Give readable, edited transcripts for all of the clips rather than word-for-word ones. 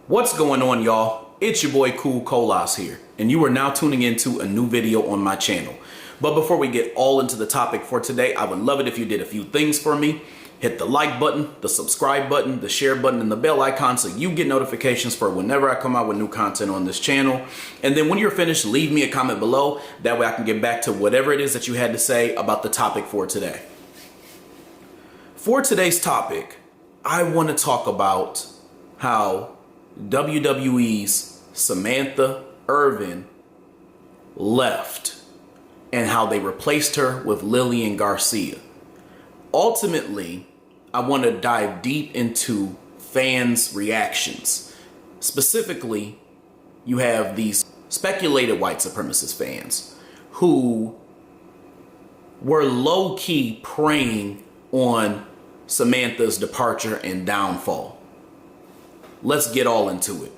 What's going on, y'all? It's your boy Cool Colas here, and you are now tuning into a new video on my channel. But before we get all into the topic for today, I would love it if you did a few things for me. Hit the like button, the subscribe button, the share button, and the bell icon so you get notifications for whenever I come out with new content on this channel. And then when you're finished, leave me a comment below. That way I can get back to whatever it is that you had to say about the topic for today. For today's topic, I want to talk about how WWE's Samantha Irvin left and how they replaced her with Lillian Garcia. Ultimately, I want to dive deep into fans' reactions. Specifically, you have these speculated white supremacist fans who were low-key preying on Samantha's departure and downfall. Let's get all into it.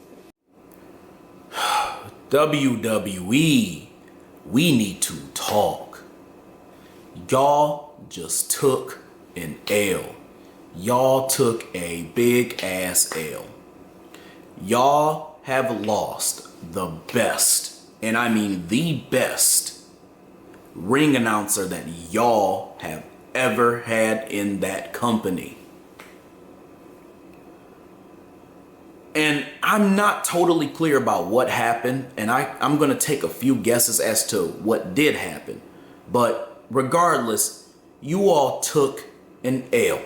WWE, we need to talk. Y'all just took an L. Y'all took a big ass L. Y'all have lost the best, and I mean the best, ring announcer that y'all have ever had in that company. And I'm not totally clear about what happened, and I'm going to take a few guesses as to what did happen. But regardless, you all took an L.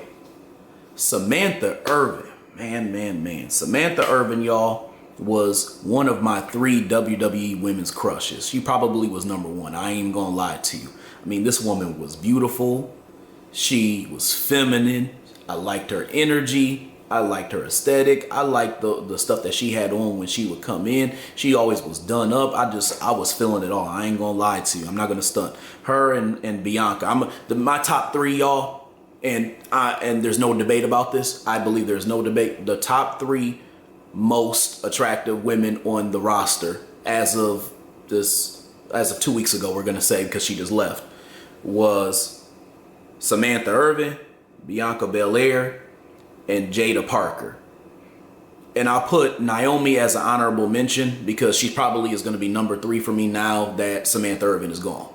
Samantha Irvin, man. Samantha Irvin, y'all, was one of my 3 WWE women's crushes. She probably was number 1. I ain't even gonna lie to you. I mean, this woman was beautiful. She was feminine. I liked her energy. I liked her aesthetic. I liked the stuff that she had on when she would come in. She always was done up. I was feeling it all. I ain't gonna lie to you. I'm not gonna stunt. Her and Bianca. My top 3, y'all, and there's no debate about this. I believe there's no debate. The top 3 most attractive women on the roster as of 2 weeks ago, we're gonna say, because she just left, was Samantha Irvin, Bianca Belair, and Jada Parker. And I'll put Naomi as an honorable mention because she probably is going to be number 3 for me now that Samantha Irvin is gone.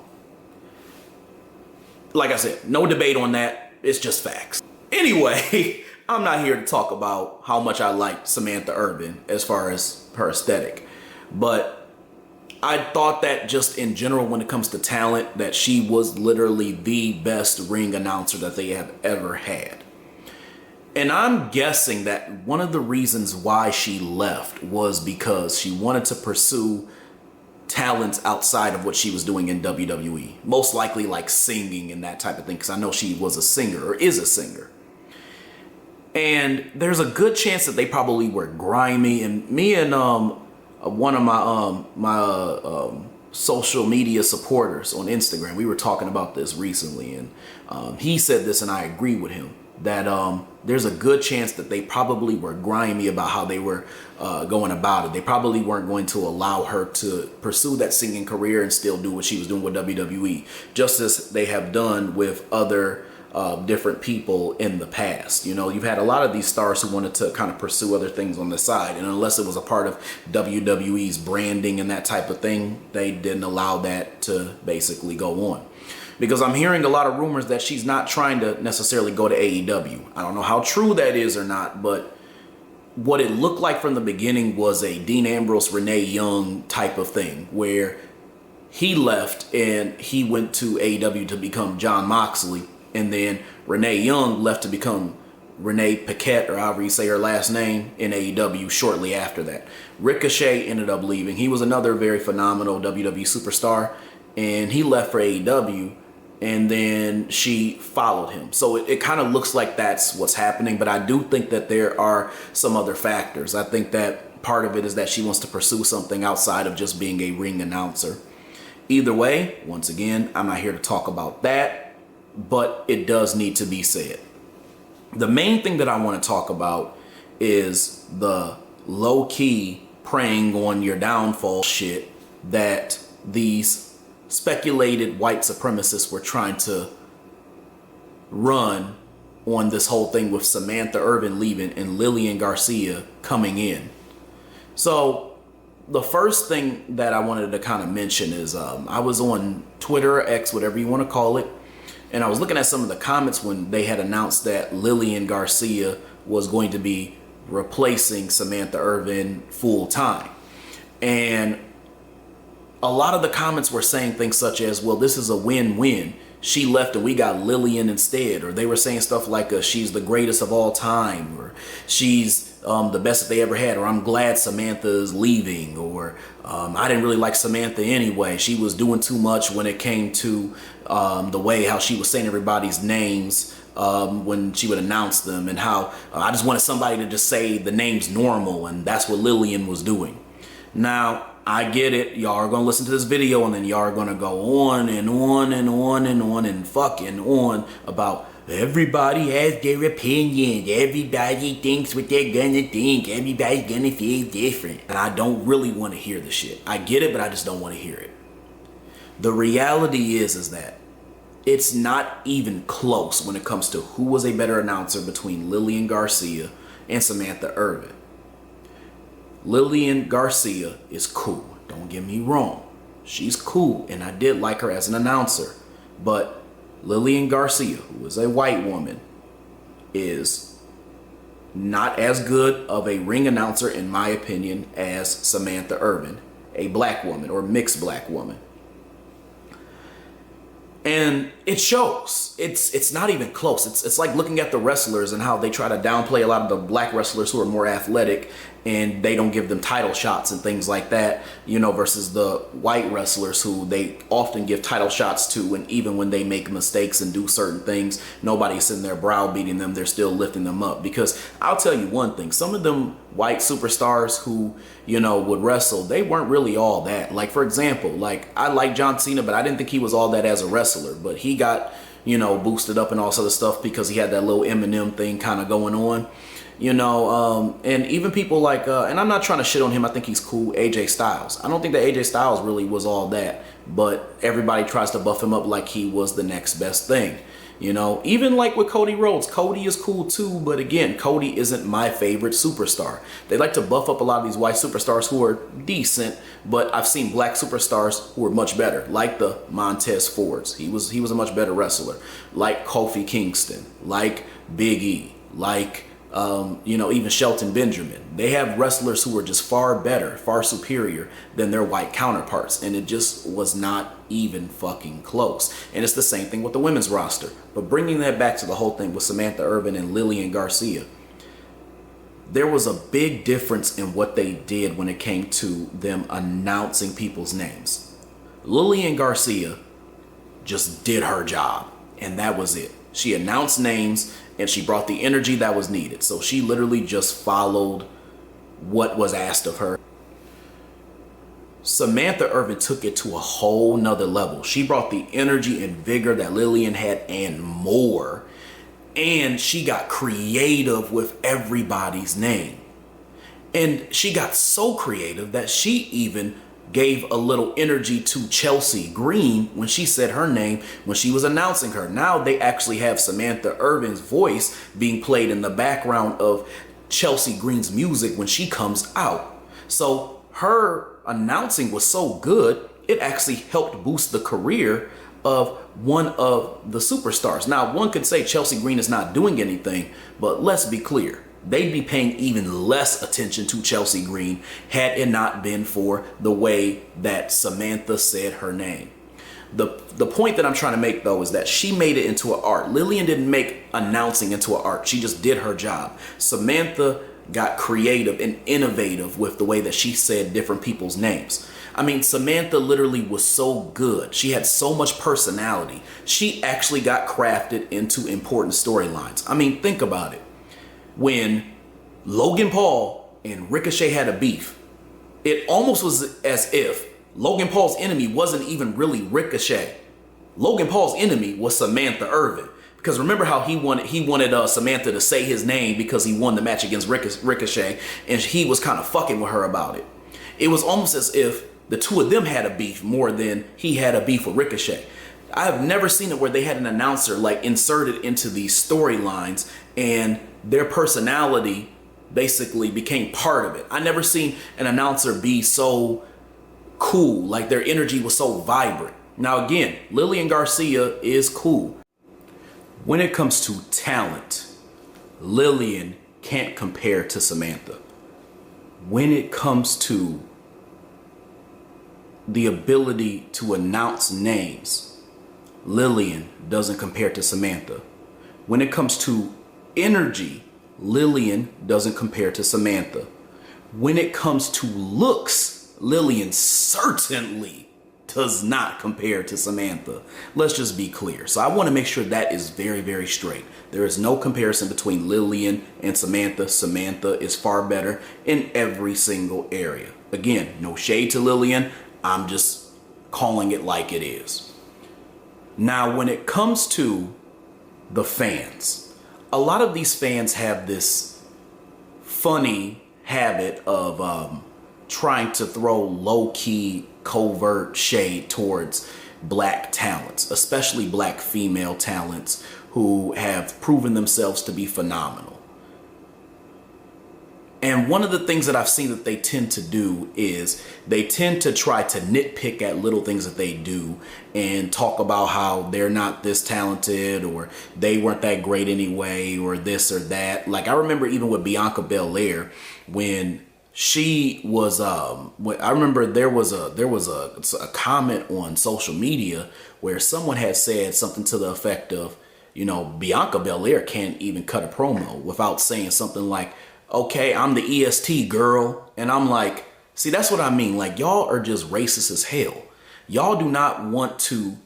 Like I said, no debate on that. It's just facts. Anyway, I'm not here to talk about how much I liked Samantha Irvin as far as her aesthetic. But I thought that just in general, when it comes to talent, that she was literally the best ring announcer that they have ever had. And I'm guessing that one of the reasons why she left was because she wanted to pursue talents outside of what she was doing in WWE. Most likely like singing and that type of thing, because I know she was a singer or is a singer. And there's a good chance that they probably were grimy. And me and one of my social media supporters on Instagram, we were talking about this recently. And he said this, and I agree with him, that there's a good chance that they probably were grimy about how they were going about it. They probably weren't going to allow her to pursue that singing career and still do what she was doing with WWE, just as they have done with other different people in the past. You know, you've had a lot of these stars who wanted to kind of pursue other things on the side, and unless it was a part of WWE's branding and that type of thing, they didn't allow that to basically go on. Because I'm hearing a lot of rumors that she's not trying to necessarily go to AEW. I don't know how true that is or not, but what it looked like from the beginning was a Dean Ambrose, Renee Young type of thing, where he left and he went to AEW to become John Moxley, and then Renee Young left to become Renee Paquette, or however you say her last name, in AEW shortly after that. Ricochet ended up leaving. He was another very phenomenal WWE superstar, and he left for AEW. And then she followed him. So it kind of looks like that's what's happening. But I do think that there are some other factors. I think that part of it is that she wants to pursue something outside of just being a ring announcer. Either way, once again, I'm not here to talk about that, but it does need to be said. The main thing that I want to talk about is the low-key preying on your downfall shit that these speculated white supremacists were trying to run on this whole thing with Samantha Irvin leaving and Lillian Garcia coming in. So the first thing that I wanted to kind of mention is I was on Twitter or X, whatever you want to call it, and I was looking at some of the comments when they had announced that Lillian Garcia was going to be replacing Samantha Irvin full time. And a lot of the comments were saying things such as, well, this is a win-win. She left and we got Lillian instead. Or they were saying stuff like, she's the greatest of all time. Or she's the best that they ever had. Or I'm glad Samantha is leaving. Or I didn't really like Samantha anyway. She was doing too much when it came to the way how she was saying everybody's names when she would announce them. And how I just wanted somebody to just say the names normal. And that's what Lillian was doing. Now, I get it. Y'all are going to listen to this video and then y'all are going to go on and on and on and on and fucking on about everybody has their opinion. Everybody thinks what they're going to think. Everybody's going to feel different. And I don't really want to hear the shit. I get it, but I just don't want to hear it. The reality is that it's not even close when it comes to who was a better announcer between Lillian Garcia and Samantha Irvin. Lillian Garcia is cool. Don't get me wrong. She's cool, and I did like her as an announcer. But Lillian Garcia, who is a white woman, is not as good of a ring announcer, in my opinion, as Samantha Irvin, a black woman or mixed black woman. And it shows. It's not even close. It's like looking at the wrestlers and how they try to downplay a lot of the black wrestlers who are more athletic and they don't give them title shots and things like that, you know, versus the white wrestlers who they often give title shots to, and even when they make mistakes and do certain things, nobody's sitting there browbeating them, they're still lifting them up. Because I'll tell you one thing, some of them white superstars who, you know, would wrestle, they weren't really all that. Like, for example, like, I like John Cena, but I didn't think he was all that as a wrestler, but he got, you know, boosted up and all sort of stuff because he had that little Eminem thing kind of going on. You know, and even people like, and I'm not trying to shit on him, I think he's cool, AJ Styles. I don't think that AJ Styles really was all that, but everybody tries to buff him up like he was the next best thing. You know, even like with Cody Rhodes, Cody is cool too, but again, Cody isn't my favorite superstar. They like to buff up a lot of these white superstars who are decent, but I've seen black superstars who are much better, like the Montez Fords. He was a much better wrestler, like Kofi Kingston, like Big E, like you know, even Shelton Benjamin. They have wrestlers who are just far better, far superior than their white counterparts. And it just was not even fucking close. And it's the same thing with the women's roster. But bringing that back to the whole thing with Samantha Irvin and Lillian Garcia, there was a big difference in what they did when it came to them announcing people's names. Lillian Garcia just did her job, and that was it. She announced names and she brought the energy that was needed. So she literally just followed what was asked of her. Samantha Irvin took it to a whole nother level. She brought the energy and vigor that Lillian had and more. And she got creative with everybody's name. And she got so creative that she even gave a little energy to Chelsea Green when she said her name when she was announcing her. Now they actually have Samantha Irvin's voice being played in the background of Chelsea Green's music when she comes out. So her announcing was so good, it actually helped boost the career of one of the superstars. Now, one could say Chelsea Green is not doing anything, but let's be clear. They'd be paying even less attention to Chelsea Green had it not been for the way that Samantha said her name. The point that I'm trying to make, though, is that she made it into an art. Lillian didn't make announcing into an art. She just did her job. Samantha got creative and innovative with the way that she said different people's names. I mean, Samantha literally was so good. She had so much personality. She actually got crafted into important storylines. I mean, think about it. When Logan Paul and Ricochet had a beef, it almost was as if Logan Paul's enemy wasn't even really Ricochet. Logan Paul's enemy was Samantha Irvin. Because remember how he wanted Samantha to say his name because he won the match against Ricochet, and he was kind of fucking with her about it. It was almost as if the two of them had a beef more than he had a beef with Ricochet. I have never seen it where they had an announcer like inserted into these storylines and their personality basically became part of it. I never seen an announcer be so cool, like their energy was so vibrant. Now again, Lillian Garcia is cool. When it comes to talent, Lillian can't compare to Samantha. When it comes to the ability to announce names, Lillian doesn't compare to Samantha. When it comes to energy, Lillian doesn't compare to Samantha. When it comes to looks, Lillian certainly does not compare to Samantha. Let's just be clear. So I want to make sure that is very, very straight. There is no comparison between Lillian and Samantha. Samantha is far better in every single area. Again, no shade to Lillian. I'm just calling it like it is. Now, when it comes to the fans, a lot of these fans have this funny habit of trying to throw low-key, covert shade towards black talents, especially black female talents who have proven themselves to be phenomenal. And one of the things that I've seen that they tend to do is they tend to try to nitpick at little things that they do and talk about how they're not this talented or they weren't that great anyway or this or that. Like I remember even with Bianca Belair when she was I remember there was a comment on social media where someone had said something to the effect of, you know, Bianca Belair can't even cut a promo without saying something like, okay, I'm the EST girl. And I'm like, see, that's what I mean. Like, y'all are just racist as hell. Y'all do not want to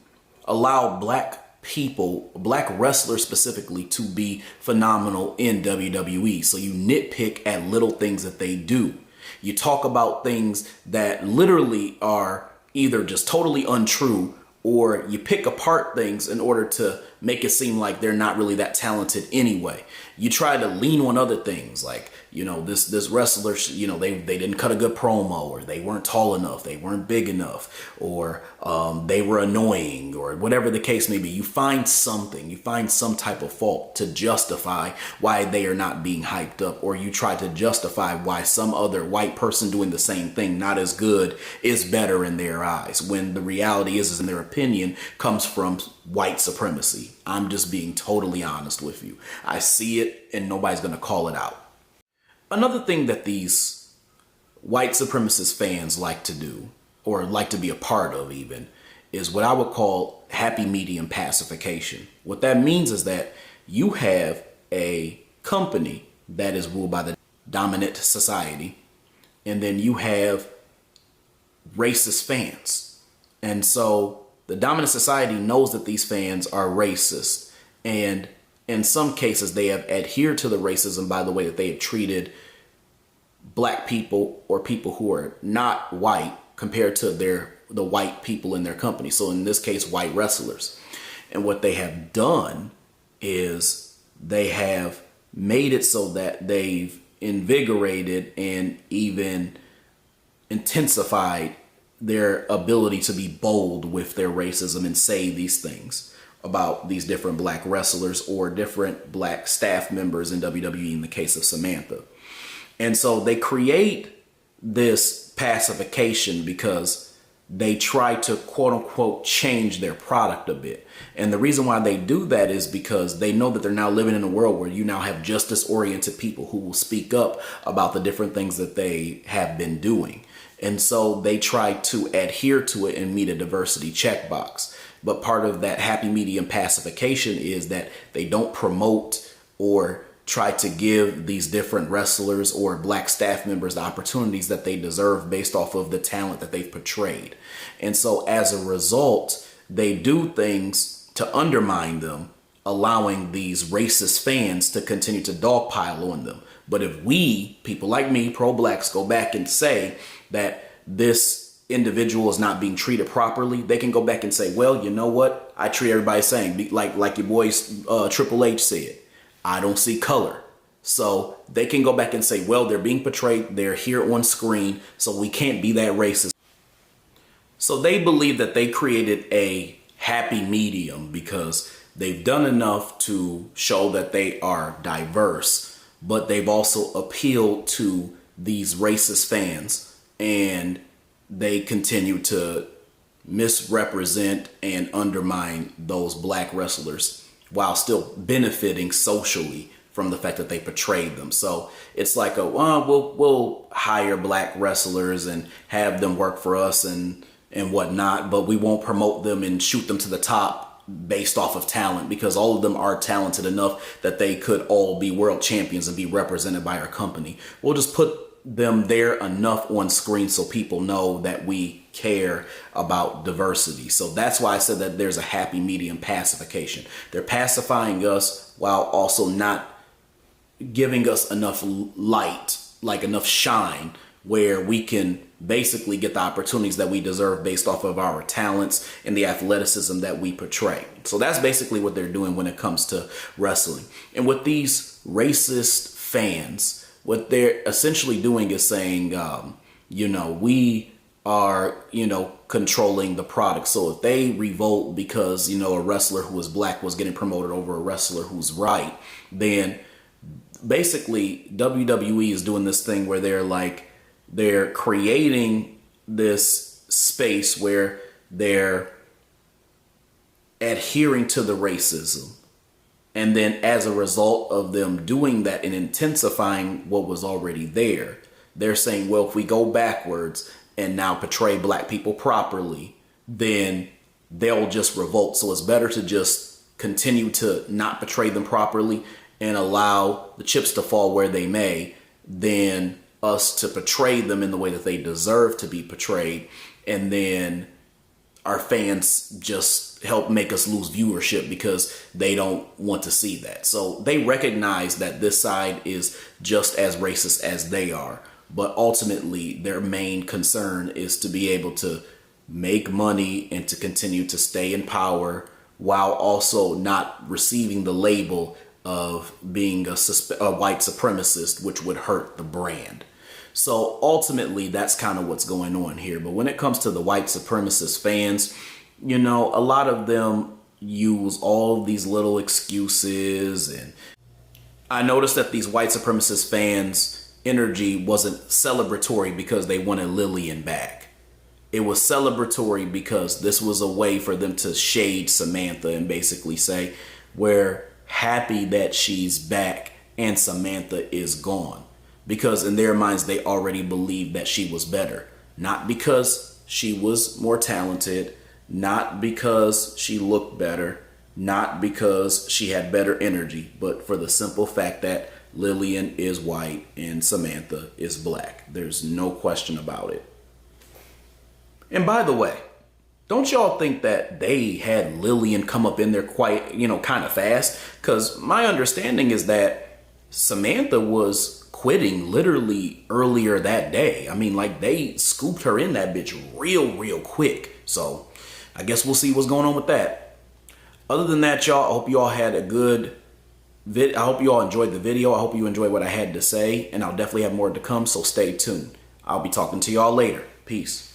allow black people, black wrestlers specifically, to be phenomenal in WWE. So you nitpick at little things that they do. You talk about things that literally are either just totally untrue, or you pick apart things in order to make it seem like they're not really that talented anyway. You try to lean on other things like, you know, this wrestler, you know, they didn't cut a good promo, or they weren't tall enough, they weren't big enough, or they were annoying, or whatever the case may be. You find something, you find some type of fault to justify why they are not being hyped up, or you try to justify why some other white person doing the same thing, not as good, is better in their eyes, when the reality is in their opinion comes from white supremacy. I'm just being totally honest with you. I see it and nobody's going to call it out. Another thing that these white supremacist fans like to do, or like to be a part of even, is what I would call happy medium pacification. What that means is that you have a company that is ruled by the dominant society, and then you have racist fans. And so the dominant society knows that these fans are racist, and in some cases they have adhered to the racism by the way that they have treated black people or people who are not white compared to the white people in their company. So in this case, white wrestlers. And what they have done is they have made it so that they've invigorated and even intensified their ability to be bold with their racism and say these things about these different black wrestlers or different black staff members in WWE in the case of Samantha. And so they create this pacification because they try to quote unquote change their product a bit. And the reason why they do that is because they know that they're now living in a world where you now have justice oriented people who will speak up about the different things that they have been doing. And so they try to adhere to it and meet a diversity checkbox. But part of that happy medium pacification is that they don't promote or try to give these different wrestlers or black staff members the opportunities that they deserve based off of the talent that they've portrayed. And so as a result, they do things to undermine them, allowing these racist fans to continue to dogpile on them. But if we, people like me, pro-blacks, go back and say that this individual is not being treated properly, they can go back and say, well, you know what? I treat everybody the same. Like your boy Triple H said, I don't see color. So they can go back and say, well, they're being portrayed, they're here on screen, so we can't be that racist. So they believe that they created a happy medium because they've done enough to show that they are diverse, but they've also appealed to these racist fans, and they continue to misrepresent and undermine those black wrestlers while still benefiting socially from the fact that they portrayed them. So it's like we'll hire black wrestlers and have them work for us and whatnot, but we won't promote them and shoot them to the top based off of talent, because all of them are talented enough that they could all be world champions and be represented by our company. We'll just put them there enough on screen so people know that we care about diversity. So that's why I said that there's a happy medium pacification. They're pacifying us while also not giving us enough light, like enough shine, where we can basically get the opportunities that we deserve based off of our talents and the athleticism that we portray. So that's basically what they're doing when it comes to wrestling. And with these racist fans, what they're essentially doing is saying, we are, controlling the product. So if they revolt because, a wrestler who was black was getting promoted over a wrestler who's white, then basically WWE is doing this thing where they're creating this space where they're adhering to the racism. And then as a result of them doing that and intensifying what was already there, they're saying, well, if we go backwards and now portray black people properly, then they'll just revolt. So it's better to just continue to not portray them properly and allow the chips to fall where they may, than us to portray them in the way that they deserve to be portrayed, and then our fans just help make us lose viewership because they don't want to see that. So they recognize that this side is just as racist as they are, but ultimately their main concern is to be able to make money and to continue to stay in power while also not receiving the label of being a white supremacist, which would hurt the brand. So ultimately, that's kind of what's going on here. But when it comes to the white supremacist fans, a lot of them use all these little excuses. And I noticed that these white supremacist fans' energy wasn't celebratory because they wanted Lillian back. It was celebratory because this was a way for them to shade Samantha and basically say, we're happy that she's back and Samantha is gone. Because in their minds, they already believed that she was better. Not because she was more talented, not because she looked better, not because she had better energy, but for the simple fact that Lillian is white and Samantha is black. There's no question about it. And by the way, don't y'all think that they had Lillian come up in there quite, kind of fast? Because my understanding is that Samantha was quitting literally earlier that day. I mean, they scooped her in that bitch real quick. So I guess we'll see what's going on with that. Other than that, y'all, I hope you all had a good I hope you all enjoyed the video. I hope you enjoyed what I had to say, and I'll definitely have more to come, so stay tuned. I'll be talking to y'all later. Peace.